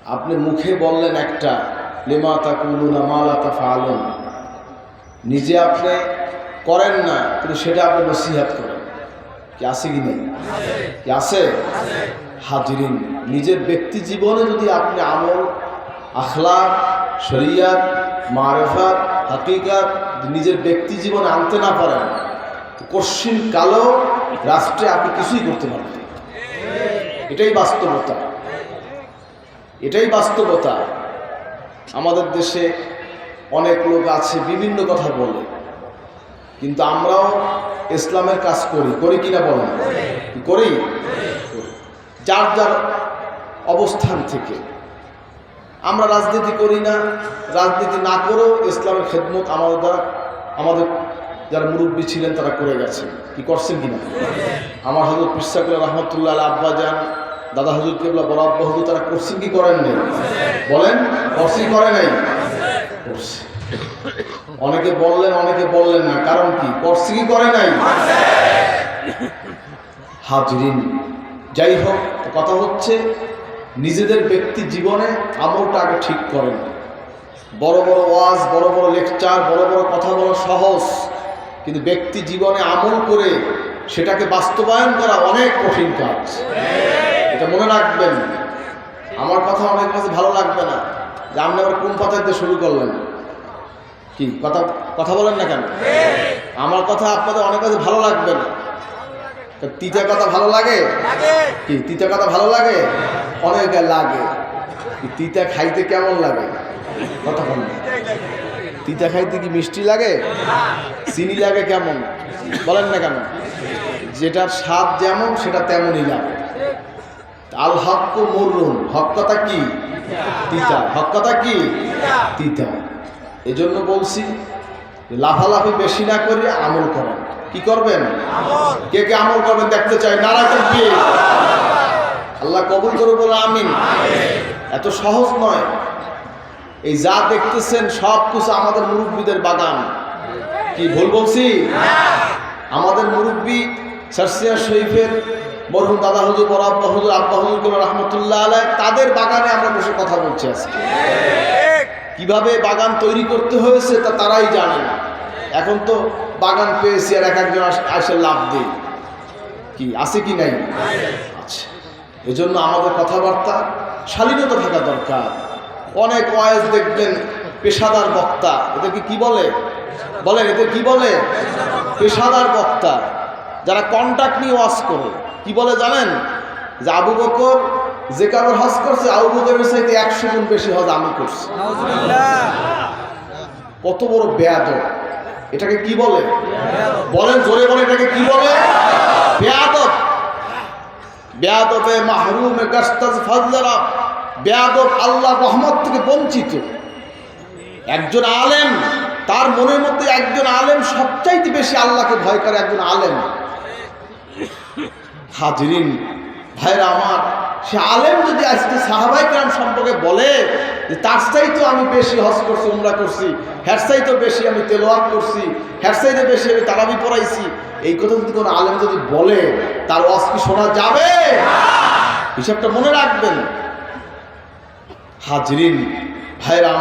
আপনি মুখে বললেন একটা, লিমা তাকুলুনা মা লা তাফআলুন, নিজে আপনি করেন না কিন্তু সেটা আপনি নসিহত করেন। কি আছে কি নেই? কি আছে? হাজিরিন, নিজের ব্যক্তি জীবনে যদি আপনি আমল, আখলাক, শরিয়ত, মারিফাত, হাকিকাত নিজের ব্যক্তি জীবনে আনতে না পারেন, কশিন কালো রাষ্ট্রে আপনি কিছুই করতে পারবেন। এটাই বাস্তবতা, এটাই বাস্তবতা। আমাদের দেশে অনেক লোক আছে বিভিন্ন কথা বলে, কিন্তু আমরাও ইসলামের কাজ করি, করি কিনা বলেন? করি। যার যার অবস্থান থেকে। আমরা রাজনীতি করি না, রাজনীতি না করেও ইসলামের খেদমত আমাদের দ্বারা, আমাদের যারা মুরব্বী ছিলেন তারা করে গেছেন। কি করছেন কিনা? আমার হযরত পীর সাহেব রহমতুল্লাহ আলাইহি আব্বা যান, দাদা হুজুর কেবলা বড় আব্বা হুজুর, তারা করছেন কি করেন নাই? বলেন, করছি করে নাই? করছে। অনেকে বললেন, অনেকে বললেন না, কারণ কি? করছি কি করে নাই? হাজিরিন, যাই হোক, কথা হচ্ছে নিজেদের ব্যক্তি জীবনে আমলটা আগে ঠিক করেন। বড় বড় ওয়াজ, বড় বড় লেকচার, বড় বড় কথা বলা সহজ, কিন্তু ব্যক্তি জীবনে আমল করে সেটাকে বাস্তবায়ন করা অনেক কঠিন কাজ। এটা মনে রাখবেন। আমার কথা অনেক কাছে ভালো লাগবে না যে আপনি আবার কোন পাতাতে শুরু করলেন। কি কথা বলেন না কেন? আমার কথা আপনাদের অনেক কাছে ভালো লাগবে না। তিতা কথা ভালো লাগে? কি তিতা কথা ভালো লাগে? অনেকে লাগে। তিতা খাইতে কেমন লাগে? কথা বলেন। তিতা খাইতে কি মিষ্টি লাগে? চিনি লাগে কেমন? বলেন না কেন? যেটার স্বাদ যেমন সেটা তেমনই লাগে। আল হক মুররুন, হক কথা কি? তিতা। হক কথা কি? তিতা। এজন্য বলছি লাফালাফি বেশি না করে আমল করেন। কি করবেন? কে কে আমল করবেন দেখতে চাই? নারা তাকবীর। আল্লাহ কবুল করুন, বলে আমিন। এত সহজ নয়। এই যা দেখতেছেন সব কিছু আমাদের মুরব্বীদের বাগান। কি ভুল বলছি? আমাদের মুরব্বী শারসিয়া শরীফের মরহুম দাদা হুজুর, বড় আব্বা হুজুর, আব্বা হুজুর রহমতুল্লাহ আলাইহি, তাদের বাগানে আমরা বসে কথা বলছি আজকে। কিভাবে বাগান তৈরি করতে হয়েছে তা তারাই জানেন। এখন তো বাগান পেয়েছি আর এক একজন আসে লাভ দিই। কি আছে কি নাই? আচ্ছা, এজন্য আমাদের কথাবার্তা শালীনতা থাকা দরকার। অনেক ওয়াইজ দেখবেন পেশাদার বক্তা, এদেরকে কি বলে? বলেন, এদের কি বলে? পেশাদার বক্তা, যারা কন্ট্রাক্ট নিয়ে ওয়াজ করে। কি বলে জানেন? যে আবু বকর যে কারোর হজ করছে, আবু বকরের চাইতে 100 গুণ বেশি হজ আমি করছি। কত বড় বেয়াদব! এটাকে কি বলে? বলেন, জোরে বলেন, এটাকে কি বলে? বেয়াদব। বেয়াদবে মাহরুমে গাস্তাজ ফাজলারা, বেয়াদব আল্লাহর রহমত থেকে বঞ্চিত। একজন আলেম, তার মনের মধ্যে একজন আলেম সবচাইতে বেশি আল্লাহকে ভয় করে একজন আলেম। হাজিরিন, ভাইরা আমার, সে আলেম যদি আজকে সাহাবায়ে কেরাম সম্পর্কে বলে যে তার চাইতে আমি বেশি হজ করছি, উমরা করছি, হের চাইতে বেশি আমি তেলাওয়াত করছি, হের চাইতে বেশি আমি তারাবি পড়াইছি, এই কথা যদি কোনো আলেম যদি বলে, তার ওয়াজ কি শোনা যাবে? হিসাবটা মনে রাখবেন। হাজিরিন, ভাইরা।